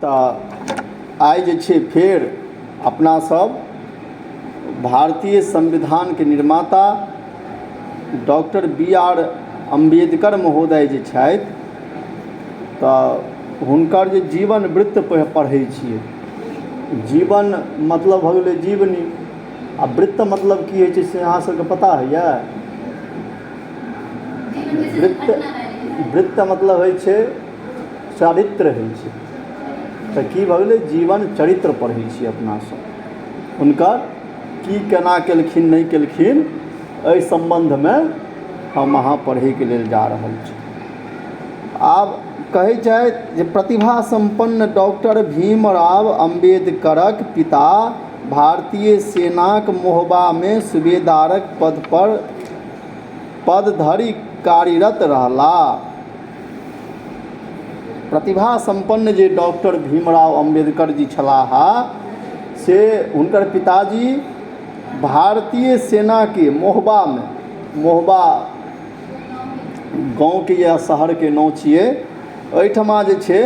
तऽ आइ जे छै फेर अपना सब भारतीय संविधान के निर्माता डॉक्टर बी.आर. अम्बेडकर महोदय जे छथि तऽ हुनकर जे जीवन वृत्त पढ़ै छियै। जीवन मतलब भऽ गेलै जीवनी, आ वृत्त मतलब की होइ छै से अहाँ सबके पता होइए? वृत्त मतलब होइ छै चरित्र होइ छै। तऽ की भऽ गेलै जीवन चरित्र पढ़ै छी अपना सब। हुनकर की केना केलखिन नहि केलखिन एहि सम्बन्धमे हम अहाँ पढ़ैके लेल जा रहल छी। आब कहै छथि जे प्रतिभा संपन्न डॉक्टर भीमराव अम्बेडकरक पिता भारतीय सेनाक मोहबामे सूबेदारक पद धरि कार्यरत रहलाह। प्रतिभा संपन्न जे डॉक्टर भीमराव अम्बेडकर जी छलाह से हुनकर पिताजी भारतीय सेना के मोहबा गाँवके या शहरके नाम छियै, एहिठमा जे छै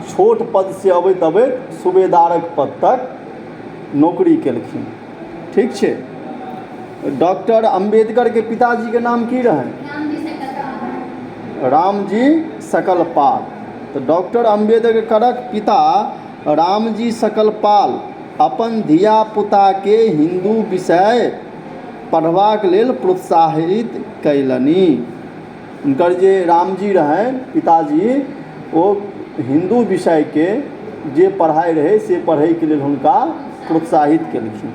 छोट पद से अबैत अबैत सूबेदारक पद तक नौकरी केलखिन। ठीक छै। डॉक्टर अम्बेडकर के पिताजी के नाम की रहनि? रामजी सकलपाल। तऽ डॉक्टर अम्बेडकरक पिता रामजी सकलपाल अपन धिया पुताके हिंदू विषय पढ़बाक लेल प्रोत्साहित कयलनि। हुनकर जे रामजी रहनि पिताजी, ओ हिंदू विषयके जे पढ़ाइ रहै से पढ़ैके लेल हुनका प्रोत्साहित केलखिन।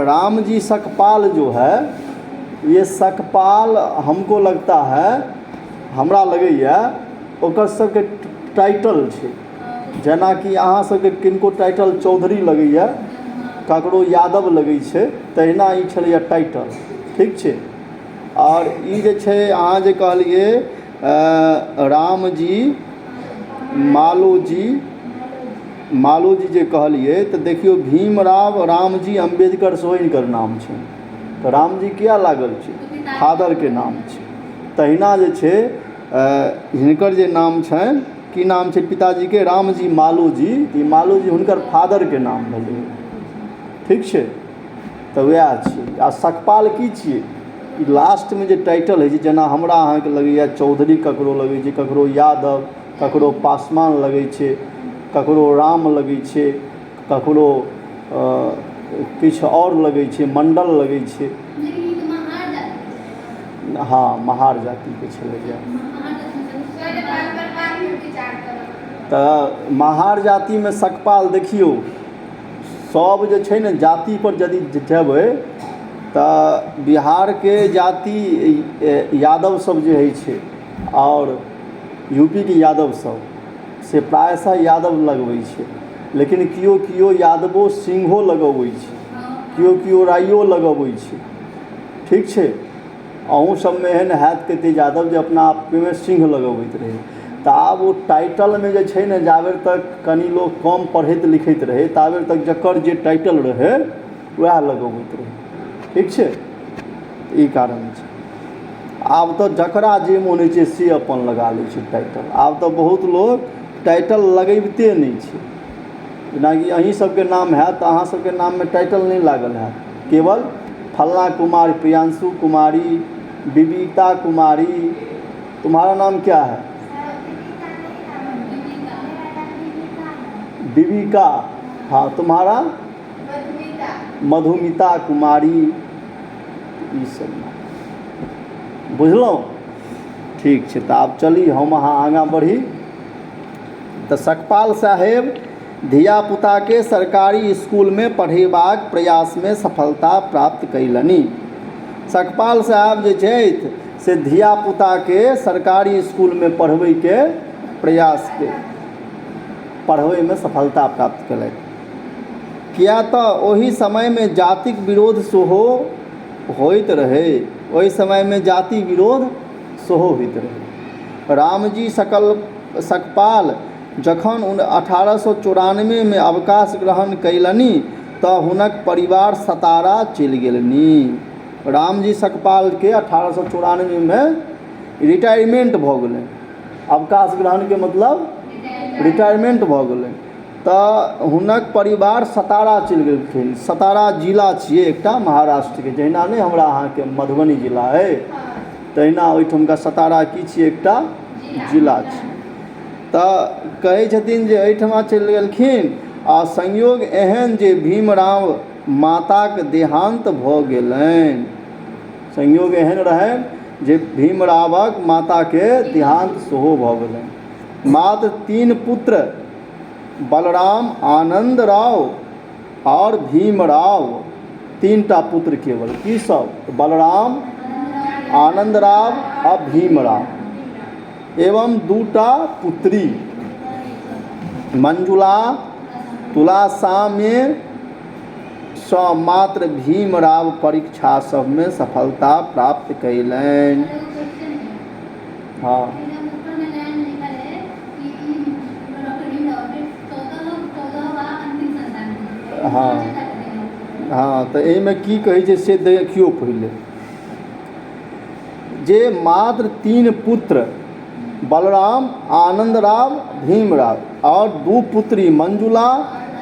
रामजी सकपाल जो है, ये सकपाल हमको लगता है, हमरा लगैए ओकर सबके टाइटल छै। जेनाकि अहाँ सबके किनको टाइटल चौधरी लगैए, ककरो यादव लगै छै, तहिना ई छलैए टाइटल। ठीक छै। आओर ई जे छै अहाँ जे कहलिए रामजी मालोजी जे कहलिए, तऽ देखियौ भीमराव रामजी अम्बेडकर सेहो हिनकर नाम छै। तऽ रामजी किया लागल छै? फादरके नाम छै। तहिना जे छै हिनकर जे नाम छनि, की नाम छै पिताजीके? रामजी मालोजी। ई मालोजी हुनकर फादरके नाम भेलै। ठीक छै। तऽ वएह छै। आ सकपाल की छियै? ई लास्टमे जे टाइटल होइ छै, जेना हमरा अहाँके लगैए चौधरी ककरो लगै छै, ककरो यादव, ककरो पासवान लगै छै, ककरो राम लगै छै, ककरो किछु आओर लगै छै, मंडल लगै छै। हाँ, महार जातिके छलैए। तऽ महार जातिमे सकपाल देखियौ, सब जे छै ने जातिपर यदि जेबै तऽ बिहारके जाति यादव सब जे होइ छै, आओर यूपीके यादव सब से प्रायशः यादव लगबै छै। लेकिन केओ यादवो सिंहो लगबै छै, केओ राइयो लगबै छै। ठीक छै। अहूँ सबमे एहन हैत कते यादव जे अपना आपमे सिंह लगबैत रहै। तऽ आब ओ टाइटलमे जे छै ने, जाबे तक कनि लोक कम पढ़ैत लिखैत रहै, ताबे तक जकर जे टाइटल रहै वएह लगबैत रहै। ठीक छै। ई कारण छै। आब तऽ जकरा जे मोन होइ छै से अपन लगा लै छै टाइटल। आब तऽ बहुत लोक टाइटल लगैबिते नहि छै। जेनाकि अहीं सबके नाम हैत तऽ अहाँ सबके नाममे टाइटल नहीं लागल हैत, केवल फलना कुमार, प्रियांशु कुमारी, विविता कुमारी। तुम्हारा नाम क्या है? विविका। हाँ, तुम्हारा? मधुमिता कुमारी। ई सब नाम बुझलहुँ? ठीक छै। तऽ आब चली हम अहाँ आगाँ बढ़ी। तऽ सकपाल साहेब धियापुताके सरकारी इसकुलमे पढ़ेबाक प्रयासमे सफलता प्राप्त कयलनि। सकपाल साहब जे छथि से धियापुताके सरकारी इसकुलमे पढ़बैके प्रयास पढ़बैमे सफलता प्राप्त केलथि। किया तऽ ओहि समयमे जातिक विरोध सेहो होइत रहै। ओहि समयमे जाति विरोध सेहो होइत रहै। रामजी सकपाल जखन 1894 में अवकाश ग्रहण कयलनि तऽ हुनक परिवार सतारा चलि गेलनि। रामजी सकपालके 1894 में रिटायरमेंट भऽ गेलै। अवकाश ग्रहणके मतलब रिटायरमेंट भऽ गेलै। तऽ हुनक परिवार सतारा चलि गेलखिन। सतारा जिला छियै एकटा महाराष्ट्रके, जहिना नहि हमरा अहाँके मधुबनी जिला अइ तहिना ओहिठुमका सतारा की छियै, एकटा जिला छै। तऽ कहै छथिन जे एहिठमा चलि गेलखिन आ संयोग एहन जे भीमराव माताक देहान्त भऽ गेलनि। संयोग एहन रहनि जे भीमरावक माताके देहान्त सेहो भऽ गेलनि। मात्र 3 पुत्र बलराम, आनंदराव और भीमराव, 3टा पुत्र केवल। की सब? बलराम, आनंदराव आ भीमराव एवं 2टा पुत्री मंजुला, तुलासामे सँ मात्र भीमराव परीक्षा सबमे सफलता प्राप्त कयलनि। हाँ हाँ हाँ, तऽ एहिमे की कहै छै से देखियौ पहिले, जे मात्र 3 पुत्र बलराम, आनंदराव, भीमराव और 2 पुत्री मंजुला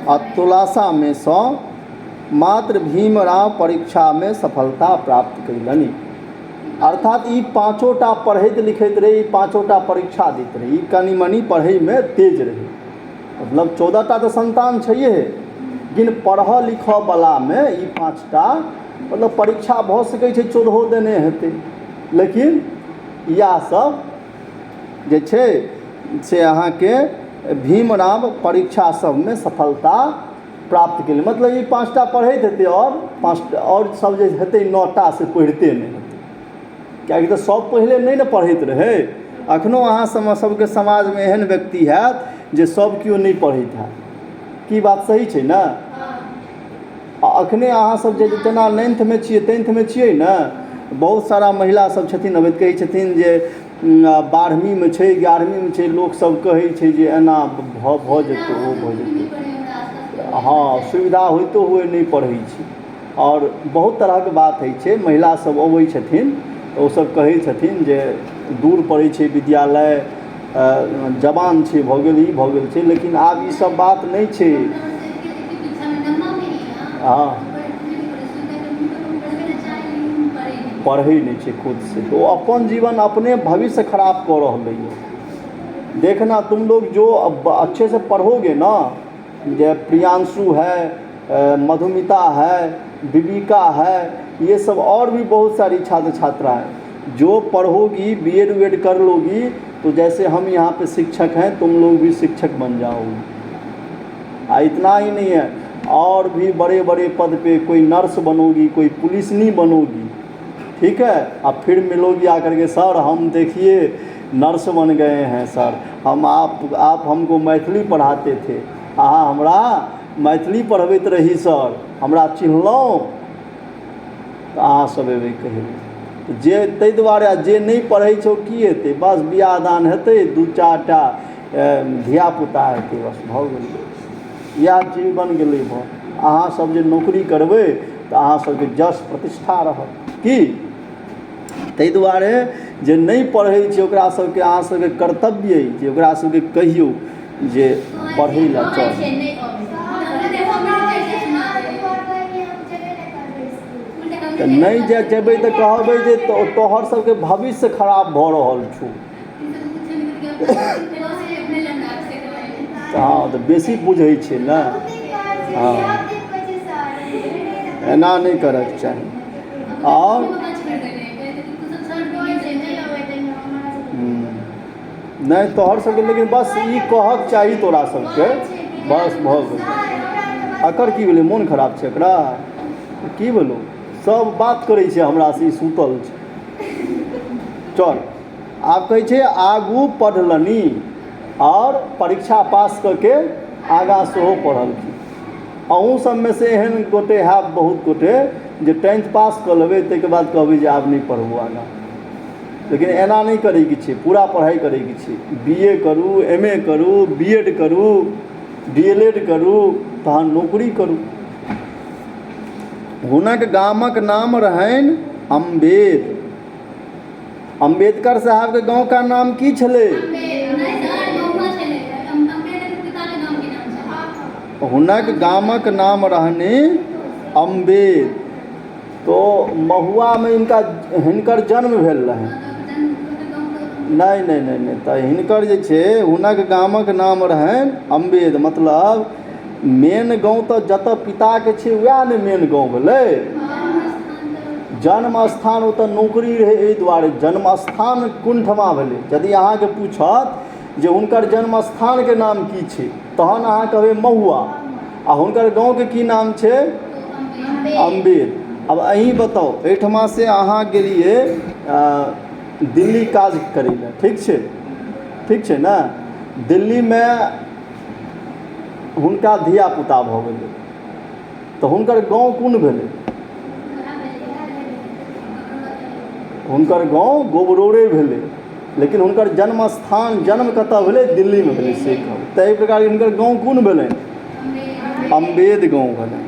आ तुलासा में सँ मात्र भीमराव परीक्षा में सफलता प्राप्त कयलनि। अर्थात ई 5टा पढ़ैत लिखैत रहे, ई 5टा परीक्षा दैत रहे, ई कनि मनि पढ़ै में तेज रहे। मतलब 14टा तऽ संतान छैहे, लेकिन पढ़ऽ लिखऽ वाला में ई 5टा मतलब परीक्षा भऽ सकै छै 14 देने हेतै, लेकिन इएह सब जे छै से अहाँके भीमराव परीक्षा सबमे सफलता प्राप्त केलै। मतलब ई 5टा पढ़ैत हेतै और सब जे हेतै 9टा से पढ़िते नहि हेतै, किएकि तऽ सब पहिले नहि ने पढ़ैत रहै। एखनो अहाँ सबके समाजमे एहन व्यक्ति हैत जे सब केओ नहि पढ़ैत हैत। की बात सही छै ने? अखने अहाँ सब जे जेना 9th में छियै 10th में छियै ने, बहुत सारा महिला सब छथिन अबैत कहै छथिन जे 12वीं में छै 11वीं में छै, लोक सब कहै छै जे एना भऽ जेतै ओ भऽ जेतै। हाँ, सुविधा होइतो हुए नहीं पढ़ै छै। और बहुत तरहके बात होइ छै, महिला सब अबै छथिन तऽ ओ सब कहै छथिन जे दूर पड़ै छै विद्यालय, जवान छै भऽ गेल, ई भऽ गेल छै। लेकिन आब ई सब बात नहीं छै। हाँ, पढ़ै नहीं छै खुद से, तो अपन जीवन अपने भविष्य खराब कर रहलै है। देखना तुम लोग जो अच्छे से पढ़ोगे ना, जय प्रियांशु है, मधुमिता है, विविका है, ये सब और भी बहुत सारी छात्र छात्राएं, जो पढ़ोगी बीएड वीएड कर लोगी तो जैसे हम यहाँ पे शिक्षक हैं तुम लोग भी शिक्षक बन जाओगे। इतना ही नहीं है, और भी बड़े बड़े पद पे, कोई नर्स बनोगी, कोई पुलिसनी बनोगी, ठीक है। अब फिर मिलोगी आकर के, सर हम देखिए नर्स बन गए हैं सर, हम आप हमको मैथिली पढ़ाते थे, अहाँ हमरा मैथिली पढ़बैत रही सर, हमरा चिन्हलहुँ। तऽ अहाँ सब एबै कहै जे ताहि दुआरे जे नहीं पढ़ै छै की हेतै, बस बियाह दान हेतै, 2-4 टा धियापुता हेतै, बस भऽ गेलै। इएह चीज बन गेलै भऽ। अहाँ सब जे नौकरी करबै तऽ अहाँ सबके जश प्रतिष्ठा रहत की। ताहि दुआरे जे नहीं पढ़ै छै ओकरा सबके अहाँ सबके कर्तव्य अइ जे ओकरा सबके कहियौ जे पढ़ै लए चल। तऽ नहीं जेबै तऽ कहबै जे तोहर सबके भविष्य खराब भऽ रहल छौ। हाँ, तऽ बेसी बुझै छै ने। हाँ, एना नहीं करैके चाही। और नहीं तोहर सबके, लेकिन बस ई कहक चाही तोरा सबके, बस भऽ गेलै। एकर की भेलै, मोन खराब छै एकरा की भेलौ? सब बात करै छै हमरा से, सुतल छै। चल आब कहै छै आगू पढ़लनी और परीक्षा पास करके आगाँ सेहो पढ़लखिन। अहूँ सबमे से एहन गोटे हैब बहुत गोटे जे 10th पास कऽ लेबै ताहिके बाद कहबै जे आब नहीं पढ़बू आगाँ। लेकिन एना नहीं करैके छै, पूरा पढ़ाई करैके छै। BA करू, MA करू, BEd करू, DLEd करू, तहन नौकरी करू। हुनक गामक नाम रहनि अम्बेद। अम्बेडकर साहब के गांव का नाम की छले? हुनक गामक नाम रहने अम्बेद। तो महुआ में हिनकर जन्म भेल रहे। नहीं तो हिनकर जे छे हुनक गामक नाम रहन अम्बेद। मतलब मेन गाँव तो जत पिता के छे वएह ने मेन गाँव भेलै। जन्म स्थान ओतऽ नौकरी रहे एहि दुआरे जन्म स्थान कुंठमा भेलै। यदि अहाँके पूछत जे हुनकर जन्म स्थान के नाम की छै तहन अहाँ कहबै महुआ, आ हुनकर गाँव के की नाम छै? अम्बेद। अब अहीं बताओ, एहिठमा से अहाँ गेलिए दिल्ली काज करै लए, ठीक छै ने? दिल्ली में हुनका धिया पुता भऽ गेलै, तऽ हुनकर गाँव कोन भेलै? हुनकर गाँव गोबरोड़े भेलै, लेकिन हुनकर जन्म स्थान जन्म कतऽ भेलै? दिल्ली में भेलै। से कहब ताहि प्रकार हुनकर गाँव कोन भेलै? अम्बेद गाँव भेलै।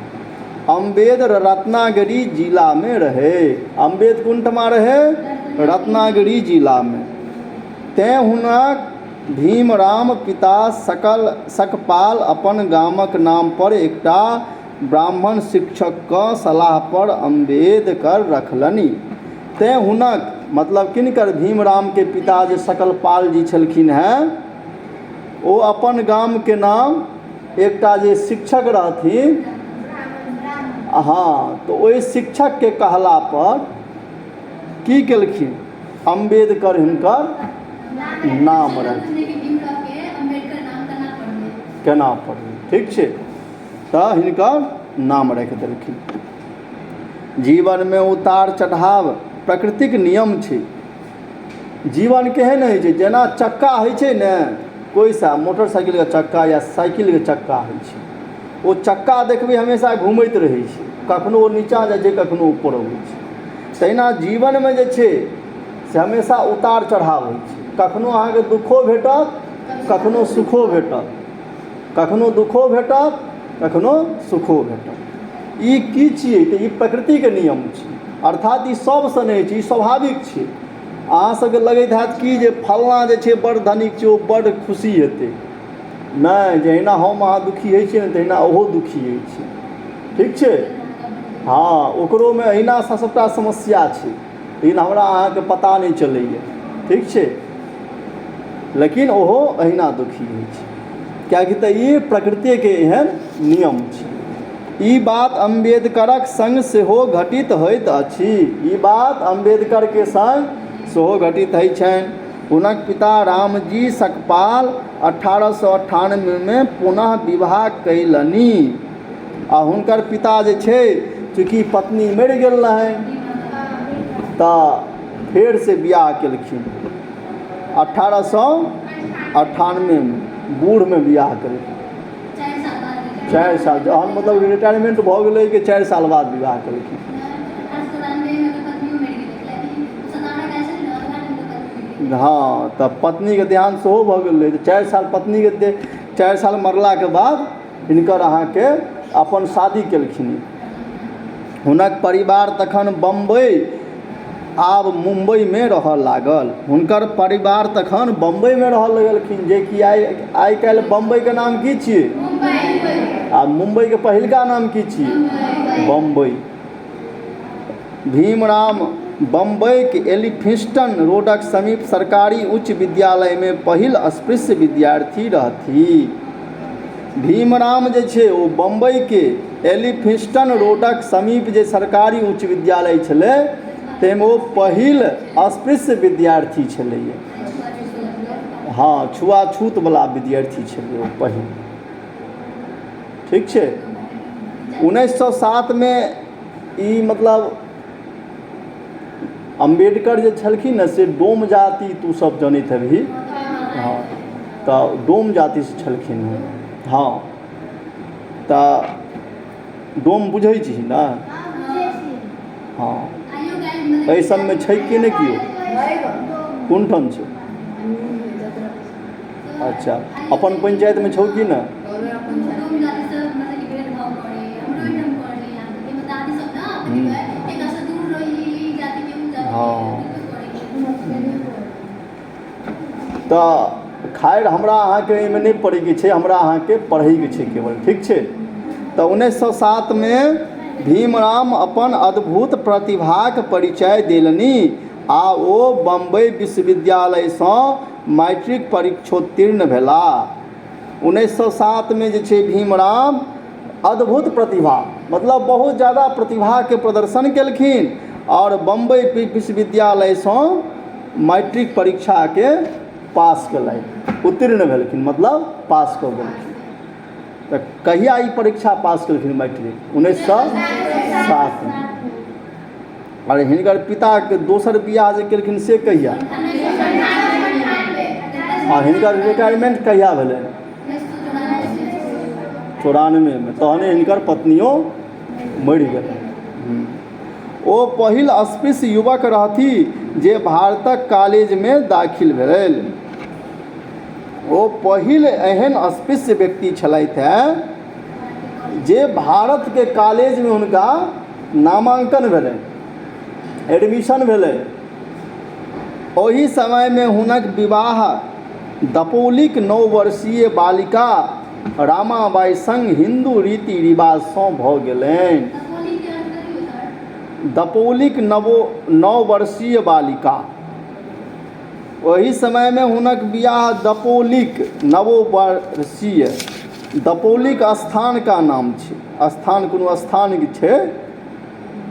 अम्बेद रत्नागिरी जिला में रहे। अम्बेद कुंठमा रहे? रत्नागिरी जिला में। तैं हुनक भीमराम पिता सकपाल अपन गामक नाम पर एकटा ब्राह्मण शिक्षक क सलाह पर अम्बेदकर रखलनि। तैं हुनक मतलब किनकर? भीमराम के पिता जे सकलपाल जी छलखिन हैं, ओ अपन गाम के नाम एकटा जे शिक्षक रहथिन, हाँ, तो ओहि शिक्षक के कहला पर की केलखिन? अम्बेदकर हिनकर नाम रख केना पढ़बै? ठीक छै, तऽ हिनकर नाम राखि देलखिन। जीवन में उतार चढ़ाव प्रकृतिक नियम छै। जीवन केहन होइ छै? जेना चक्का होइ छै ने, कोई सा मोटरसाइकिल के चक्का या साइकिल के चक्का होइ छै, ओ चक्का देखबै हमेशा घूमैत रहै छै, कखनो ओ नीचाँ जाइ छै, कखनो ऊपर अबै छै। तहिना जीवन में जे छै से हमेशा उतार चढ़ाव होइ छै। कखनो अहाँके दुखो भेटत, कखनो सुखो भेटत, कखनो दुखो भेटत, कखनो सुखो भेटत। ई की छियै? तऽ ई प्रकृतिके नियम छै। अर्थात ई सबसँ नहि छै, ई स्वाभाविक छै। अहाँ सबके लगैत हैत कि जे फलना जे छै बड़ धनिक छै, ओ बड़ खुशी हेतै। नहि, जहिना हम अहाँ दुखी होइ छियै ने तहिना ओहो दुखी होइ छै। ठीक छै? हाँ, ओकरोमे अहिना सबटा समस्या छै, लेकिन हमरा अहाँके पता नहीं चलैए। ठीक छै? लेकिन ओहो अहिना दुखी होइ छै, किएकि तऽ ई प्रकृतिके एहन नियम छै। ई बात अम्बेदकरक संग सेहो घटित होइत अछि। ई बात अम्बेदकर के संग सेहो घटित होइ छनि। हुनक पिता रामजी सकपाल 1898 में पुनः विवाह कयलनि। आ हुनकर पिता जे छै चूँकि पत्नी मरि गेल रहनि तऽ फेर से बियाह केलखिन 1898 में, बूढ़ में बियाह केलखिन। 4 साल जहन मतलब रिटायरमेंट भऽ गेलै कि 4 साल बाद विवाह केलखिन। हाँ, तऽ पत्नीके देहांत सेहो भऽ गेलै, तऽ 4 साल पत्नीके 4 साल मरलाके बाद हिनकर अहाँके अपन शादी केलखिन। हुनक परिवार तखन बम्बई आब मुंबई में रहऽ लागल। हुनकर परिवार तखन बम्बई में रहऽ लगलखिन, जे कि आइ काल्हि बम्बई के नाम की छियै? आ मुंबई के पहिलका नाम की छियै? बम्बई। भीमराम बम्बई के एलिफिंस्टन रोडक समीप सरकारी उच्च विद्यालय में पहिल अस्पृश्य विद्यार्थी रहथि। भीमराम जे छै ओ बम्बई के एलिफिंस्टन रोडक समीप जे सरकारी उच्च विद्यालय छलै ताहिमे ओ पहिल अस्पृश्य विद्यार्थी छलैए। हाँ, छुआछूतवला विद्यार्थी छलै ओ पहिल। ठीक छै? 1907 में ई मतलब अम्बेडकर जे छलखिन ने से डोम जाति तू सब जानैत हेबही। हाँ, तऽ डोम जाति से छलखिन हँ। हाँ, तऽ डोम बुझै छी ने? हाँ, एहि सबमे छै कि नहि किओ? कोन ठाम छै? अच्छा, अपन पंचायतमे छौ कि नहि? हाँ तो खैर हमरा अहाँके एहिमे नहि पढ़ैके छै, हमरा अहाँके पढ़ैके छै केवल, ठीक छै। तऽ 1907 में भीमराव अपन अद्भुत प्रतिभाक परिचय देलनि आ ओ बम्बई विश्वविद्यालयसँ मैट्रिक परीक्षोत्तीर्ण भेलाह। 1907 में जे छै भीमराव अद्भुत प्रतिभा मतलब बहुत ज़्यादा प्रतिभाके प्रदर्शन केलखिन और बम्बई विश्वविद्यालयसँ मैट्रिक परीक्षाके पास केलनि, उत्तीर्ण भेलखिन मतलब पास कऽ गेलखिन। तऽ कहिया ई परीक्षा पास केलखिन मैट्रिक? 1907 में। और हिनकर पिताके दोसर बियाह जे केलखिन से कहिया? आ हिनकर रिटायरमेंट कहिया भेलनि? 94 में। तहने हिनकर पत्नियो मरि गेलनि। ओ पहिल अस्पृश्य युवक रहथि जे भारतक कॉलेज में दाखिल भेल। ओ पहिल एहन अस्पृश्य व्यक्ति छलथि हैं जे भारत के कॉलेज में हुनका नामांकन भेलनि, एडमिशन भेलनि। ओहि समय में हुनक विवाह दपोलिक 9 वर्षीय बालिका रामाबाई संग हिंदू रीति रिवाजसँ भऽ गेलनि। दपोलिक 9 वर्षीय बालिका, वही समय में हुनक बियाह दपोलिक 9 वर्षीय, दपोलिक स्थान का नाम छै, स्थान कोनो स्थान छै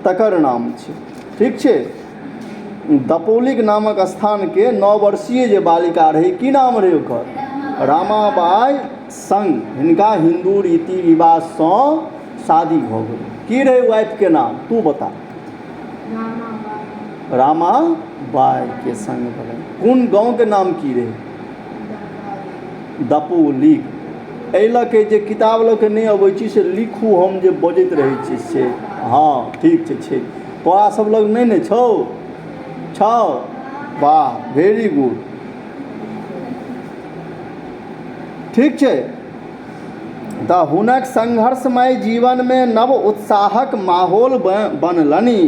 तकर नाम छै, ठीक छै। दपोलिक नामक स्थान के 9 वर्षीय जे बालिका रही, की नाम रही ओकर? रामाबाई संग हिनका हिंदू रीति रिवाजसँ शादी भऽ गेल। की रहे वाइफ के नाम तू बता? रामाबाई के संग भेलनि। कोन गांव के नाम की रहे? दपोलिक। एहि लऽ के जे किताब लऽ के नहि अबै छी से लिखू, हम जे बजैत रहै छी से। हाँ ठीक छै। तोरा सब लग नहि ने छौ? वाह वेरी गुड, ठीक छै। तऽ हुनक संघर्षमय जीवन में नव उत्साहक माहौल बनलनि।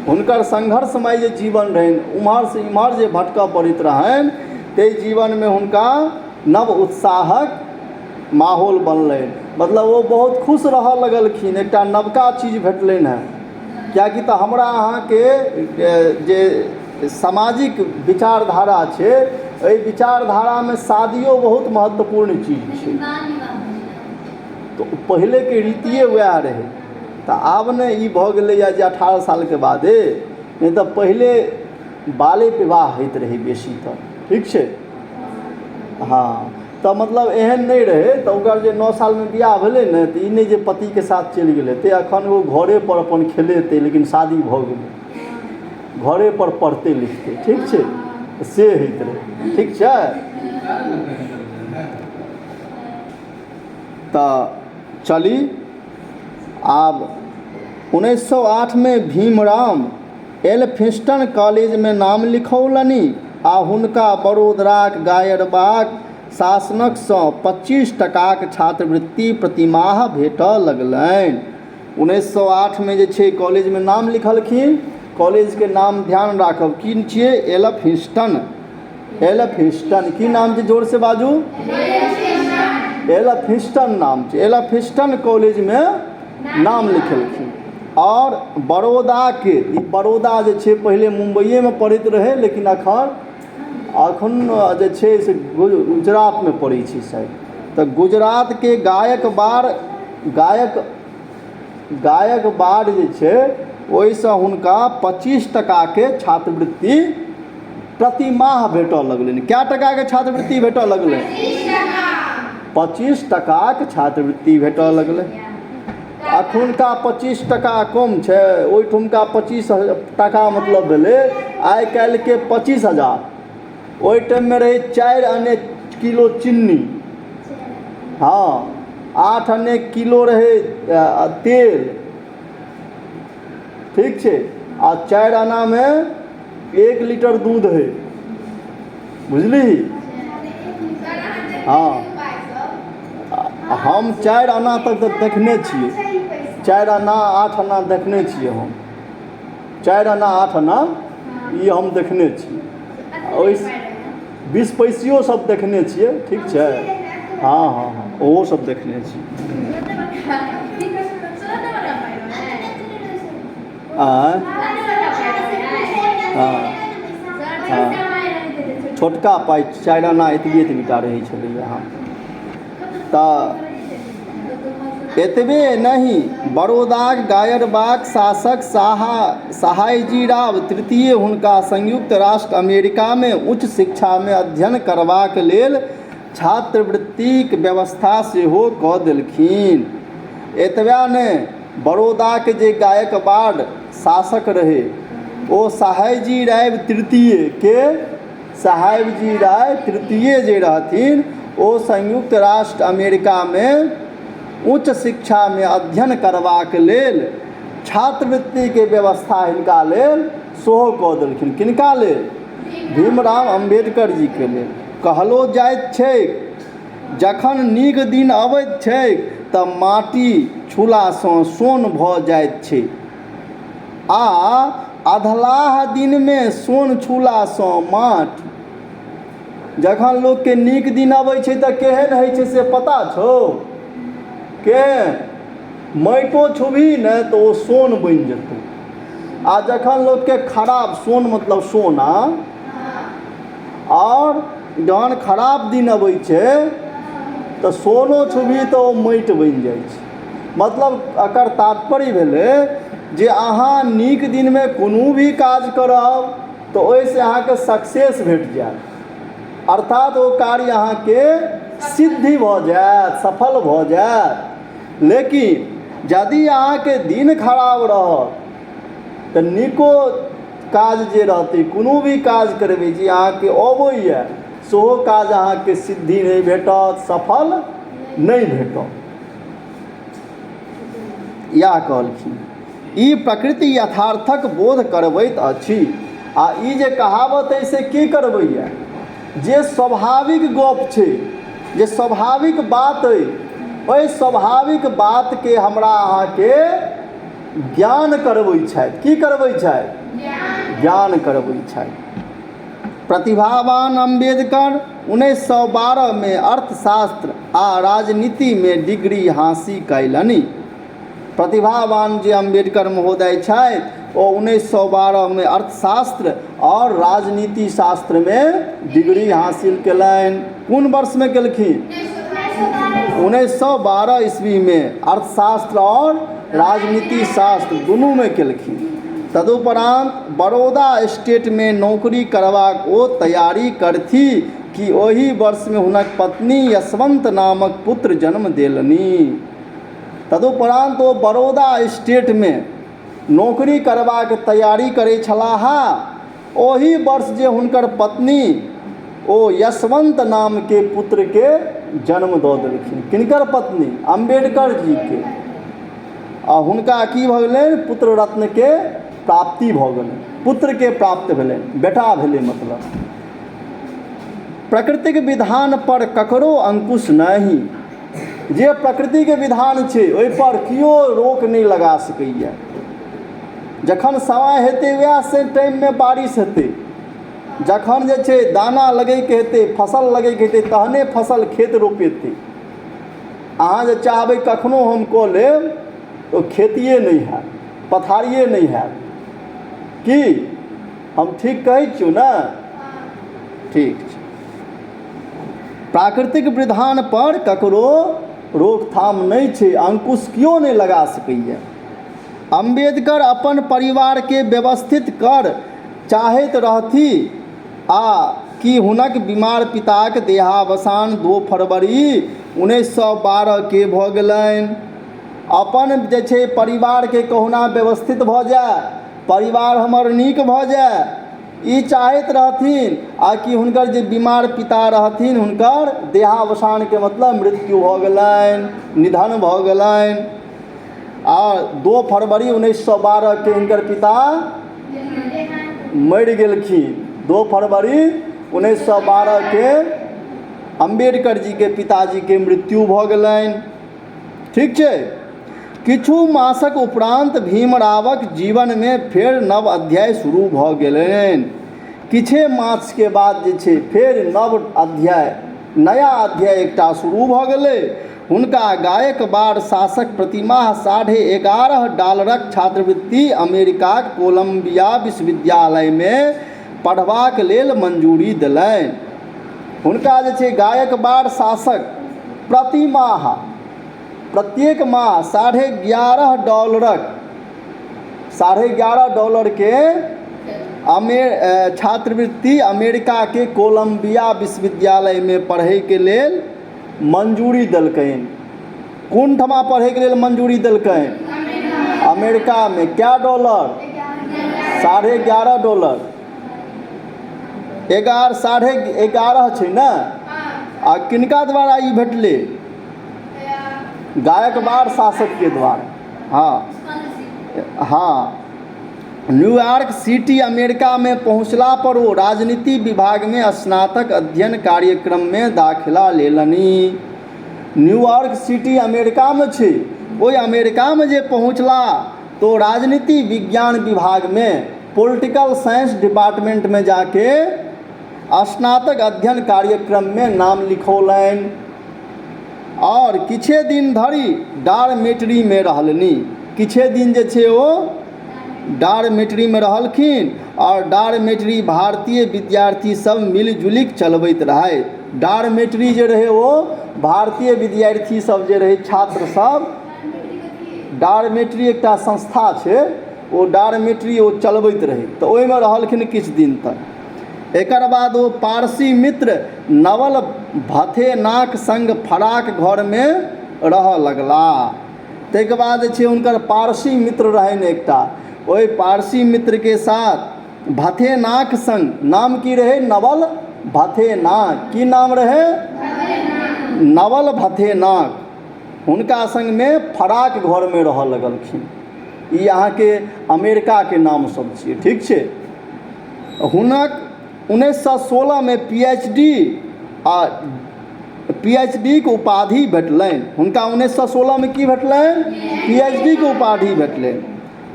हुनकर संघर्षमय जे जीवन रहनि, उम्हर से इम्हर जे भटकऽ पड़ैत रहनि, ताहि जीवन में हुनका नव उत्साहक माहौल बनलनि। मतलब वो बहुत खुश रहऽ लगलखिन, एकटा नवका चीज भेटलनि हैं। कियाकि तऽ हमरा अहाँके जे सामाजिक विचारधारा छै, एहि विचारधारा में शादियो बहुत महत्वपूर्ण चीज छै। तो पहले के रीतिए वएह रहे। तो आब ने ई भऽ गेलैए जे 18 साल के बादे, नहीं तो पहले बाले विवाह होइत रहे बेसी तऽ, ठीक छै। हाँ तो मतलब एहन नहीं रहे। तो ओकर जे 9 साल में बियाह भेलै ने, तो ई नहीं जे पति के साथ चलि गेलै, ते अखन वो घरे पर अपन खेलेतै, लेकिन शादी भऽ गेलै, घरे पर पढ़ते लिखते, ठीक छै, से होइत रहे, ठीक छै। तो चली आब 1908 में भीमराव एल्फिंस्टन कॉलेज में नाम लिखौलनि आ हुनका बड़ोदराक गायरबाग शासनकसँ 25 टकाक छात्रवृत्ति प्रतिमाह भेटऽ लगलनि। 1908 में जे छै कॉलेज में नाम लिखलखिन। कॉलेज के नाम ध्यान राखब की छियै? एल्फिंस्टन। एल्फिंस्टन की नाम छै? जोर से बाजू। एल्फिंस्टन नाम छै। एल्फिंस्टन कॉलेज में नाम लिखलखिन। और बड़ौदा के, बड़ौदा जे छै पहले मुंबईए में पड़ैत रहे, लेकिन अखन जे छै से गुजरात में पड़ै छै शायद। तऽ गुजरात के गायकवाड़ जे छै, ओहिसँ हुनका 25 टका के छात्रवृत्ति प्रतिमाह भेटऽ लगलनि। क्या टका के छात्रवृत्ति भेटऽ लगलनि? 25 टका के छात्रवृत्ति भेटऽ लगलनि। अखुनका 25 टका कम छै, ओहिठुमका 25 टका मतलब भेलै आइ काल्हि के 25,000। ओहि टाइम में रहे 4 आने किलो चीनी, हाँ 8 आने किलो रहे तेल, ठीक छै, आ 4 आना में 1 लीटर दूध है, बुझली? हाँ हम 4 आना तक तो देखने छियै, 4 आना 8 आना देखने छियै हम। 4 आना 8 आना ई हम देखने छी। ओहि 20 पैसियो सब देखने छियै, ठीक छै। हाँ हाँ हाँ, ओहो सब देखने छी। हाँ छोटका पाइ 4 आना एतबीटा रहै छलैए। हाँ तऽ एतबे नहीं, बड़ौदाक गायरबाग शासक सयाजीराव तृतीय हुनका संयुक्त राष्ट्र अमेरिका में उच्च शिक्षा में अध्ययन करबाक लेल छात्रवृत्तिक व्यवस्था सेहो कऽ देलखिन। एतबे नहि, बड़ौदाक जे गायकवाड़ शासक रहे ओ सयाजीराव तृतीय के सयाजीराव तृतीय जे रहथिन ओ संयुक्त राष्ट्र अमेरिका में उच्च शिक्षा में अध्ययन करबाक लेल छात्रवृत्ति के व्यवस्था हिनका लेल सेहो कऽ देलखिन। किनका लेल? भीमराव अम्बेडकर जी के लेल। कहलो जाइत छै जखन नीक दिन अबैत छै तऽ माटी छूलासँ सोन भऽ जाइत छै, आ अधलाह दिन में सोन छूलासँ माट। जखन लोक के नीक दिन अबै छै तऽ केहन होइ छै से पता छौ? के माटो छुबही ने तो वो सोन बन जेतौ। आ जखन लोग के खराब, सोन मतलब सोना, और जहन खराब दिन अबै छै तो सोनो छुबही तो वो माटि बनि जाइ छै। मतलब एकर तात्पर्य भेलै जे अहाँ नीक दिन में कोनो भी काज करब तो ओहिसँ अहाँके सक्सेस भेट जायत, अर्थात वो कार्य अहाँके सिद्धि भऽ जायत, सफल भऽ जायत। लेकिन यदि अहाँके दिन खराब रहत तऽ नीको काज जे रहतै, कोनो भी काज करबै जे अहाँके अबैए सेहो काज अहाँके सिद्धि नहि भेटत, सफल नहि भेटत। इएह कहलखिन। ई प्रकृति यथार्थक बोध करबैत अछि। आ ई जे कहावत अइ से की करबैए? जे स्वाभाविक गप छै, जे स्वाभाविक बात अइ, ओहि स्वाभाविक बात के हमरा अहाँके ज्ञान करबै छथि। की करबै छथि? ज्ञान करबै छथि। प्रतिभावान अम्बेडकर 1912 में अर्थशास्त्र आ राजनीति में डिग्री हासिल कयलनि। प्रतिभावान जे अम्बेडकर महोदय छथि ओ 1912 में अर्थशास्त्र और राजनीति शास्त्र में डिग्री हासिल कयलनि। कोन वर्ष में केलखिन? 1912 ईस्वी में अर्थशास्त्र और राजनीति शास्त्र दुनू में केलखिन। तदुपरांत बड़ौदा स्टेट में नौकरी करबाक ओ तैयारी करथि कि ओहि वर्ष में हुनक पत्नी यशवंत नामक पुत्र जन्म देलनि। तदुपरांत ओ बड़ौदा स्टेट में नौकरी करबाक तैयारी करै छलाह। ओहि वर्ष जे हुनकर पत्नी ओ यशवंत नाम के पुत्र के जन्म दऽ देलखिन। किनकर पत्नी? अम्बेडकर जी के। आ हुनका की भऽ गेलनि? पुत्र रत्न के प्राप्ति भऽ गेलनि, पुत्र के प्राप्त भेलनि, बेटा भेलै मतलब। प्रकृतिक विधान पर ककरो अंकुश नहीं। जे प्रकृति के विधान छै ओहि पर कियो रोक नहीं लगा सकैए। जखन समय हेतै वएह से टाइम में बारिश हेतै। जखन जे छै दाना लगैके हेतै, फसल लगैके हेतै, तहने फसल खेत रोपेतै। अहाँ जे चाहबै कखनो हम कऽ लेब तो खेतिए नहीं हैत, पथारिए नहीं हैत। की हम ठीक कहै छियौ ने? ठीक छै। प्राकृतिक विधान पर ककरो रोकथाम नहीं छै, अंकुश कियो नहीं लगा सकैए। अम्बेडकर अपन परिवार के व्यवस्थित कर चाहैत रहथि आ कि हुनक बीमार पिताक देहावसान 2 फरवरी 1912 के भऽ गेलनि। अपन जे छै परिवार के कहुना व्यवस्थित भऽ जाय, परिवार हमर नीक भऽ जाय, ई चाहैत रहथिन। आ कि हुनकर जे बीमार पिता रहथिन हुनकर देहावसान के मतलब मृत्यु भऽ गेलनि, निधन भऽ गेलनि। और 2 फरवरी 1912 के हुनकर पिता मरि गेलखिन। 2 फरवरी 1912 के अम्बेडकर जी के पिताजी के मृत्यु भऽ गेलनि। ठीक छै। किछु मासक उपरांत भीमरावक जीवन में फेर नव अध्याय शुरू भऽ गेलनि। किछे मास के बाद जे छै फेर नव अध्याय, नया अध्याय एकटा शुरू भऽ गेलै। हुनका गायकवाड़ शासक प्रतिमाह $11.5 छात्रवृत्ति अमेरिकाक कोलम्बिया विश्वविद्यालय में पढ़बाक लेल मंजूरी देलनि। हुनका जे छै गायकवाड़ शासक प्रतिमाह, प्रत्येक माह $11.5 के छात्रवृत्ति अमेरिका के कोलम्बिया विश्वविद्यालय में पढ़े के लेल मंजूरी देलकनि। कोन ठमा पढ़े के लेल मंजूरी देलकनि? अमेरिका में। क्या डॉलर? $11.5। 11.5 छै ने। आ किनका द्वारा ई भेटलै? गायकवाड़ शासक के द्वारा। हाँ। न्यूयॉर्क सिटी अमेरिका में पहुँचला पर वो राजनीति विभाग में स्नातक अध्ययन कार्यक्रम में दाखिला लेलनि। न्यूयॉर्क सिटी अमेरिका में छै। ओहि अमेरिका में जे पहुँचला तो राजनीति विज्ञान विभाग में, पॉलिटिकल साइंस डिपार्टमेंट में जाके स्नातक अध्ययन कार्यक्रम में नाम लिखौलनि और किछे दिन धरि डॉर्मेटरी में रहलनि। किछे दिन जे छै ओ डॉर्मेटरी में रहलखिन और डॉर्मेटरी भारतीय विद्यार्थी सब मिलजुलि चलबैत रहे। डॉर्मेटरी जे रहे वो भारतीय विद्यार्थी सब जे रहे, छात्र सब, डॉर्मेटरी एकटा संस्था छै, वो डॉर्मेटरी वो चलबैत रहे। तो ओहि में रहलखिन किछु दिन तक। एकर बाद वो पारसी मित्र नवल भथेनाक संग फराक घर में रह लगला। ताहिके बाद छै हुनकर पारसी मित्र रहनि एकटा। ओहि पारसी मित्र के साथ भथेनाक संग, नाम की रहे? नवल भथेनाक। की नाम रहे? नवल भथेनाक। हुनका संग में फराक घर में रह लगलखिन। ई अहाँ के अमेरिका के नाम सब छियै, ठीक छै। हुनक 1916 में पीएचडी के उपाधि भेटलनि। हुनका 1916 में की भेटलनि? पीएचडी के उपाधि भेटलनि।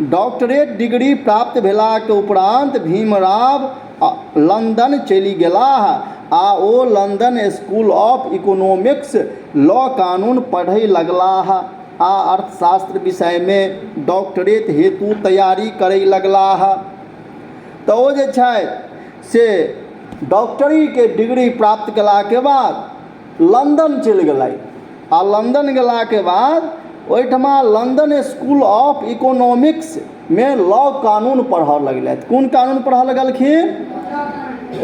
डॉक्टरेट डिग्री प्राप्त भेलाक उपरांत भीमराव लंदन चलि गेलाह आ ओ London school of economics law कानून पढ़ै लगलाह आ अर्थशास्त्र विषय में डॉक्टरेट हेतु तैयारी करय लगलाह। तो ओ जे छै से डॉक्टरी के डिग्री प्राप्त कला के बाद लंदन चलि गेलथि आ लंदन गेला के बाद ओहिठमा लंदन स्कूल ऑफ इकोनॉमिक्स में लॉ कानून पढ़ऽ लगलथि। कोन कानून पढ़ऽ लगलखिन?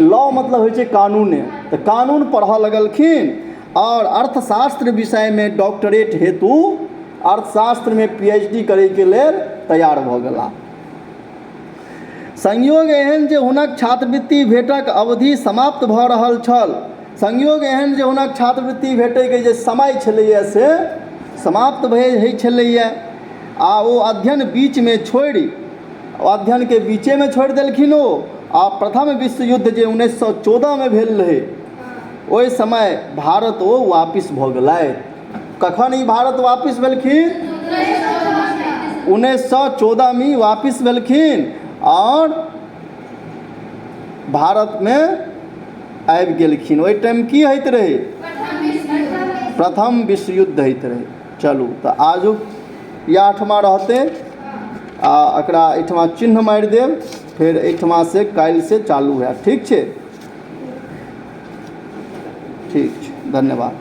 लॉ मतलब होइ छै कानूने। तो कानून पढ़ऽ लगलखिन और अर्थशास्त्र विषय में डॉक्टरेट हेतु अर्थशास्त्र में पीएचडी करय के लेल तैयार भऽ गेलाह। संयोग एहन जे हुनक छात्रवृत्ति भेटक अवधि समाप्त भऽ रहल छल। संयोग एहन जे हुनक छात्रवृत्ति भेटैके जे समय छलैए से समाप्त होइ छलैए आ ओ अध्ययन बीच में छोड़ि, अध्ययन के बीचे में छोड़ि देलखिन ओ। आ प्रथम विश्व युद्ध जे 1914 में भेल रहे, ओहि समय भारत ओ वापिस भऽ गेलथि। कखन ई भारत वापिस भेलखिन? 1914 में वापिस भेलखिन और भारत में आबि गेलखिन। ओहि टाइम की होइत रहे? प्रथम विश्व युद्ध होइत रहे। चलू तो आजुक या ठमा रहते आ एकरा एहिठमा चिन्ह मारि देब, फिर एहिठमा से काल्हि से चालू है। ठीक छै? ठीक छै, धन्यवाद।